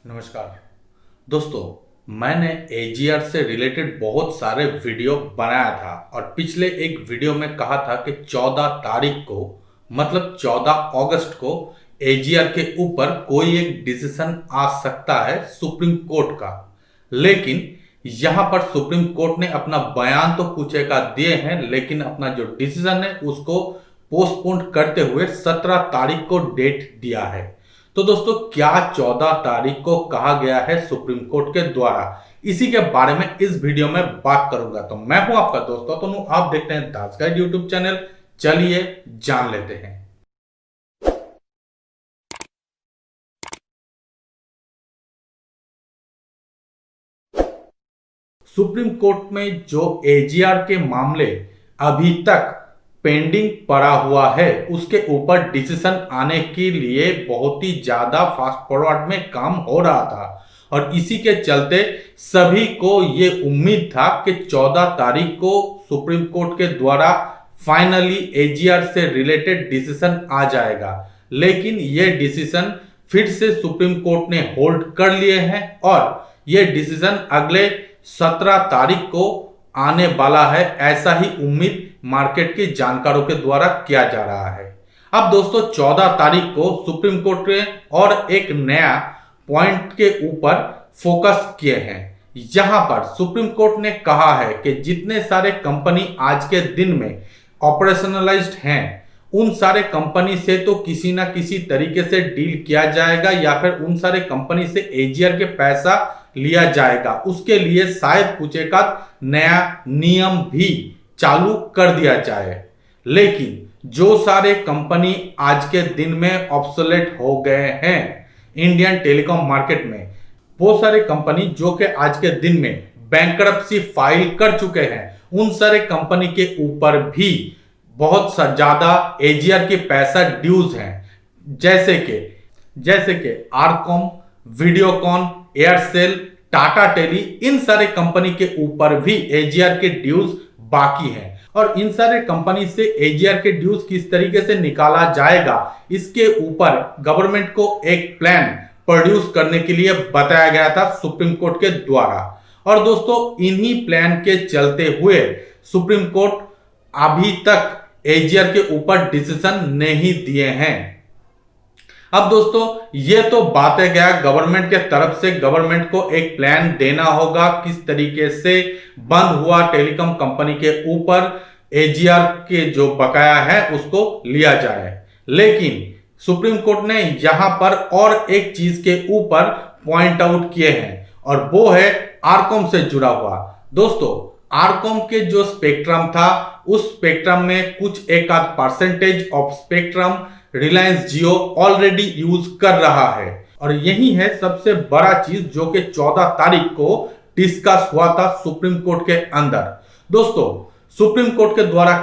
नमस्कार दोस्तों, मैंने एजीआर से रिलेटेड बहुत सारे वीडियो बनाया था और पिछले एक वीडियो में कहा था कि 14 तारीख को मतलब 14 अगस्त को एजीआर के ऊपर कोई एक डिसीजन आ सकता है सुप्रीम कोर्ट का। लेकिन यहां पर सुप्रीम कोर्ट ने अपना बयान तो कुछ एक दिए हैं, लेकिन अपना जो डिसीजन है उसको पोस्टपोन करते हुए 17 तारीख को डेट दिया है। तो दोस्तों, क्या 14 तारीख को कहा गया है सुप्रीम कोर्ट के द्वारा, इसी के बारे में इस वीडियो में बात करूंगा। तो मैं हूं आपका दोस्त तनु, आप देखते हैं दास गाइड यूट्यूब चैनल। चलिए जान लेते हैं। सुप्रीम कोर्ट में जो एजीआर के मामले अभी तक पेंडिंग पड़ा हुआ है उसके ऊपर डिसीजन आने के लिए बहुत ही ज्यादा फास्ट फॉरवर्ड में काम हो रहा था और इसी के चलते सभी को ये उम्मीद था कि 14 तारीख को सुप्रीम कोर्ट के द्वारा फाइनली एजीआर से रिलेटेड डिसीजन आ जाएगा। लेकिन ये डिसीजन फिर से सुप्रीम कोर्ट ने होल्ड कर लिए हैं और ये डिसीजन अगले 17 तारीख को आने वाला है, ऐसा ही उम्मीद मार्केट के जानकारों के द्वारा किया जा रहा है। अब दोस्तों, 14 तारीख को सुप्रीम कोर्ट ने और एक नया पॉइंट के ऊपर फोकस किए हैं। यहां पर सुप्रीम कोर्ट ने कहा है कि जितने सारे कंपनी आज के दिन में ऑपरेशनलाइज्ड हैं उन सारे कंपनी से तो किसी ना किसी तरीके से डील किया जाएगा या फिर उन सारे कंपनी से एजीआर के पैसा लिया जाएगा। उसके लिए शायद कुछ एक नया नियम भी चालू कर दिया जाए। लेकिन जो सारे कंपनी आज के दिन में ऑब्सोलेट हो गए हैं इंडियन टेलीकॉम मार्केट में, वो सारे कंपनी जो कि आज के दिन में बैंकरप्सी फाइल कर चुके हैं, उन सारे कंपनी के ऊपर भी बहुत ज्यादा एजीआर के पैसा ड्यूज हैं। जैसे कि आरकॉम, वीडियोकॉन, एयरसेल, टाटा टेली, इन सारे कंपनी के ऊपर भी एजीआर के ड्यूज बाकी हैं। और इन सारे कंपनी से एजीआर के ड्यूज किस तरीके से निकाला जाएगा, इसके ऊपर गवर्नमेंट को एक प्लान प्रोड्यूस करने के लिए बताया गया था सुप्रीम कोर्ट के द्वारा। और दोस्तों, इन्हीं प्लान के चलते हुए सुप्रीम कोर्ट अभी तक एजीआर के ऊपर डिसीजन नहीं दिए हैं। अब दोस्तों, ये तो बातें गया गवर्नमेंट के तरफ से, गवर्नमेंट को एक प्लान देना होगा किस तरीके से बंद हुआ टेलीकॉम कंपनी के ऊपर एजीआर के जो बकाया है उसको लिया जाए। लेकिन सुप्रीम कोर्ट ने यहां पर और एक चीज के ऊपर पॉइंट आउट किए हैं और वो है आरकॉम से जुड़ा हुआ। दोस्तों, आरकॉम के जो स्पेक्ट्रम था उस स्पेक्ट्रम में कुछ एक आध percentage of spectrum Reliance Jio already use कर रहा है। और यही है सबसे बड़ा चीज जो कि 14 तारीख को डिस्कस हुआ था सुप्रीम कोर्ट के अंदर। दोस्तों, सुप्रीम कोर्ट के द्वारा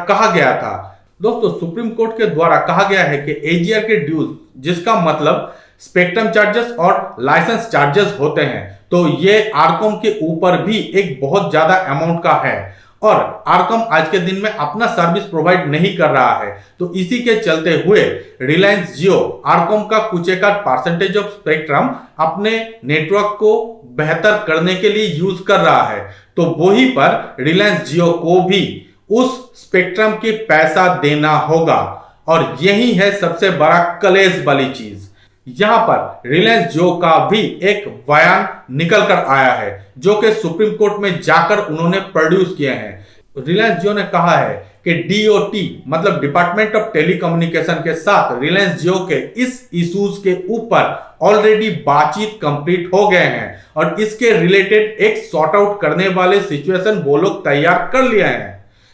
कहा गया है कि एजीआर के ड्यूज, जिसका मतलब स्पेक्ट्रम चार्जेस और लाइसेंस चार्जेस होते हैं, तो ये आरकॉम के ऊपर भी एक बहुत ज्यादा अमाउंट का है और आरकॉम आज के दिन में अपना सर्विस प्रोवाइड नहीं कर रहा है। तो इसी के चलते हुए रिलायंस जियो आरकॉम का कुछ एक परसेंटेज ऑफ स्पेक्ट्रम अपने नेटवर्क को बेहतर करने के लिए यूज कर रहा है। तो वही पर रिलायंस जियो को भी उस स्पेक्ट्रम के पैसा देना होगा। और यही है सबसे बड़ा कलेश वाली चीज। यहां पर रिलायंस जियो का भी एक बयान निकल कर आया है जो कि सुप्रीम कोर्ट में जाकर उन्होंने प्रोड्यूस किए हैं। रिलायंस जियो ने कहा है कि डीओटी मतलब डिपार्टमेंट ऑफ टेलीकम्युनिकेशन के साथ रिलायंस जियो के इस इश्यूज के ऊपर ऑलरेडी बातचीत कंप्लीट हो गए हैं और इसके रिलेटेड एक सॉर्ट आउट करने वाले सिचुएशन वो लोग तैयार कर लिए हैं।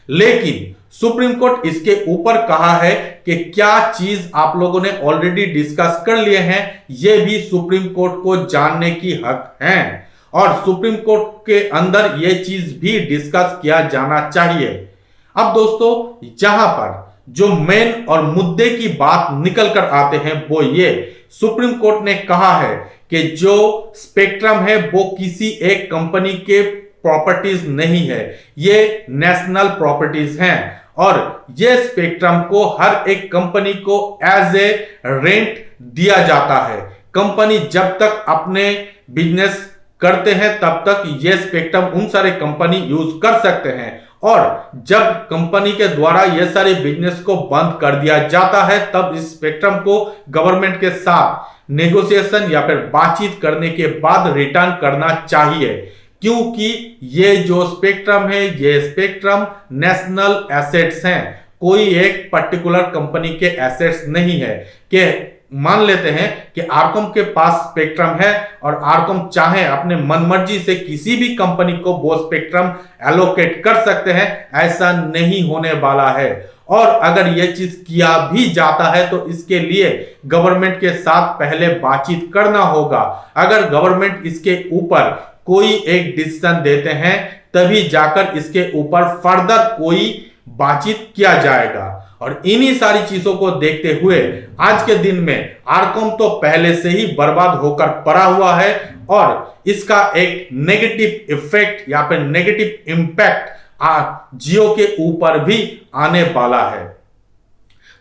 लेकिन सुप्रीम कोर्ट इसके ऊपर कहा है कि क्या चीज आप लोगों ने ऑलरेडी डिस्कस कर लिए हैं, यह भी सुप्रीम कोर्ट को जानने की हक है और सुप्रीम कोर्ट के अंदर यह चीज भी डिस्कस किया जाना चाहिए। अब दोस्तों, जहां पर जो मेन और मुद्दे की बात निकल कर आते हैं वो ये, सुप्रीम कोर्ट ने कहा है कि जो स्पेक्ट्रम है वो किसी एक कंपनी के प्रॉपर्टीज नहीं है, ये नेशनल प्रॉपर्टीज हैं और ये स्पेक्ट्रम को हर एक कंपनी को एज ए रेंट दिया जाता है। कंपनी जब तक अपने बिजनेस करते हैं तब तक ये स्पेक्ट्रम उन सारे कंपनी यूज कर सकते हैं, और जब कंपनी के द्वारा ये सारे बिजनेस को बंद कर दिया जाता है तब इस स्पेक्ट्रम को गवर्नमेंट के साथ नेगोशिएशन या फिर बातचीत करने के बाद रिटर्न करना चाहिए, क्योंकि ये जो स्पेक्ट्रम है ये स्पेक्ट्रम नेशनल एसेट्स हैं, कोई एक पर्टिकुलर कंपनी के एसेट्स नहीं है। कि मान लेते हैं कि आरकॉम के पास स्पेक्ट्रम है और आरकॉम चाहे अपने मनमर्जी से किसी भी कंपनी को वो स्पेक्ट्रम एलोकेट कर सकते हैं, ऐसा नहीं होने वाला है। और अगर यह चीज किया भी जाता है तो इसके लिए गवर्नमेंट के साथ पहले बातचीत करना होगा। अगर गवर्नमेंट इसके ऊपर कोई एक डिसीजन देते हैं तभी जाकर इसके ऊपर फर्दर कोई बातचीत किया जाएगा। और इन्हीं सारी चीजों को देखते हुए आज के दिन में आरकॉम तो पहले से ही बर्बाद होकर पड़ा हुआ है और इसका एक नेगेटिव इफेक्ट या फिर नेगेटिव इंपैक्ट जियो के ऊपर भी आने वाला है।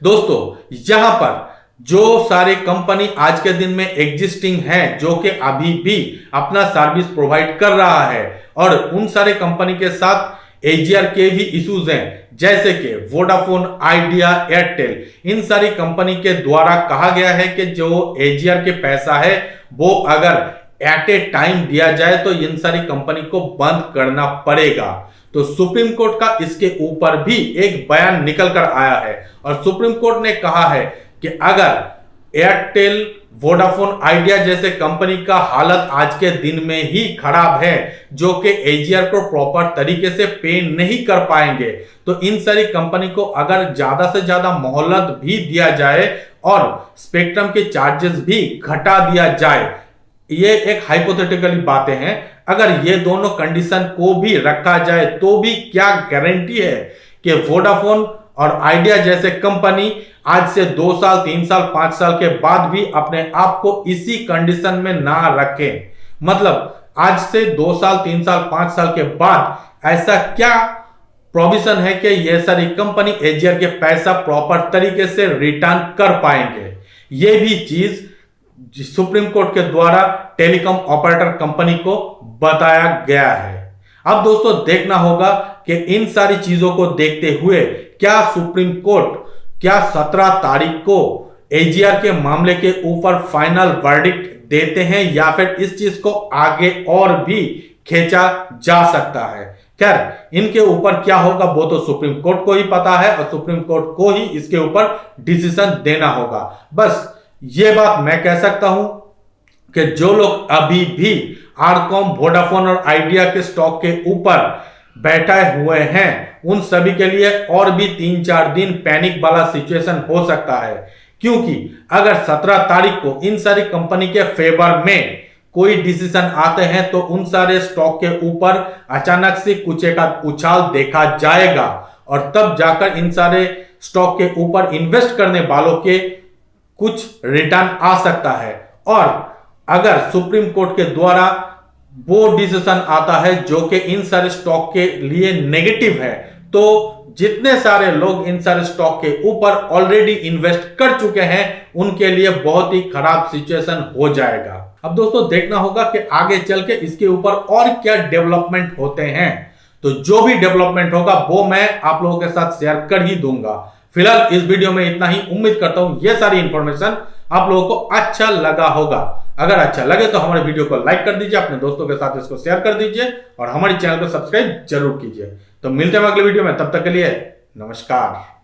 दोस्तों, यहां पर जो सारे कंपनी आज के दिन में एग्जिस्टिंग है, जो कि अभी भी अपना सर्विस प्रोवाइड कर रहा है, और उन सारे कंपनी के साथ एजीआर के भी इश्यूज हैं, जैसे कि वोडाफोन, आइडिया, एयरटेल। इन सारी कंपनी के द्वारा कहा गया है कि जो एजीआर के पैसा है वो अगर एट ए टाइम दिया जाए तो इन सारी कंपनी को बंद करना पड़ेगा। तो सुप्रीम कोर्ट का इसके ऊपर भी एक बयान निकल कर आया है और सुप्रीम कोर्ट ने कहा है कि अगर एयरटेल, वोडाफोन, आइडिया जैसे कंपनी का हालत आज के दिन में ही खराब है, जो कि एजीआर को प्रॉपर तरीके से पे नहीं कर पाएंगे, तो इन सारी कंपनी को अगर ज्यादा से ज्यादा मोहलत भी दिया जाए और स्पेक्ट्रम के चार्जेस भी घटा दिया जाए, ये एक हाइपोथेटिकली बातें हैं, अगर ये दोनों कंडीशन को भी रखा जाए तो भी क्या गारंटी है कि वोडाफोन और आइडिया जैसे कंपनी आज से 2 साल, 3 साल, 5 साल के बाद भी अपने आप को इसी कंडीशन में ना रखें। मतलब आज से 2 साल, 3 साल, 5 साल के बाद ऐसा क्या प्रोविजन है कि ये सारी कंपनी एजीआर के पैसा प्रॉपर तरीके से रिटर्न कर पाएंगे। ये भी चीज सुप्रीम कोर्ट के द्वारा टेलीकॉम ऑपरेटर कंपनी को बताया गया है। अब दोस्तों देखना होगा कि इन सारी चीजों को देखते हुए क्या सुप्रीम कोर्ट 17 तारीख को एजीआर के मामले के ऊपर फाइनल वर्डिक्ट देते हैं या फिर इस चीज को आगे और भी खींचा जा सकता है। खैर, इनके ऊपर क्या होगा वो तो सुप्रीम कोर्ट को ही पता है और सुप्रीम कोर्ट को ही इसके ऊपर डिसीजन देना होगा। बस ये बात मैं कह सकता हूं कि जो लोग अभी भी आरकॉम, वोडाफोन और आइडिया के स्टॉक के ऊपर बैठे हुए हैं, उन सभी के लिए और भी 3-4 दिन पैनिक वाला सिचुएशन हो सकता है, क्योंकि अगर 17 तारीख को इन सारी कंपनी के फेवर में कोई डिसीजन आते हैं तो उन सारे स्टॉक के ऊपर अचानक से कुछ एक उछाल देखा जाएगा और तब जाकर इन सारे स्टॉक के ऊपर इन्वेस्ट करने वालों के कुछ रिटर्न आ सकता है। और अगर सुप्रीम कोर्ट के द्वारा वो डिसीजन आता है जो कि इन सारे स्टॉक के लिए नेगेटिव है, तो जितने सारे लोग इन सारे स्टॉक के ऊपर ऑलरेडी इन्वेस्ट कर चुके हैं उनके लिए बहुत ही खराब सिचुएशन हो जाएगा। अब दोस्तों देखना होगा कि आगे चल के इसके ऊपर और क्या डेवलपमेंट होते हैं। तो जो भी डेवलपमेंट होगा वो मैं आप लोगों के साथ शेयर कर ही दूंगा। फिलहाल इस वीडियो में इतना ही। उम्मीद करता हूं ये सारी इंफॉर्मेशन आप लोगों को अच्छा लगा होगा। अगर अच्छा लगे तो हमारे वीडियो को लाइक कर दीजिए, अपने दोस्तों के साथ इसको शेयर कर दीजिए और हमारे चैनल को सब्सक्राइब जरूर कीजिए। तो मिलते हैं अगले वीडियो में, तब तक के लिए नमस्कार।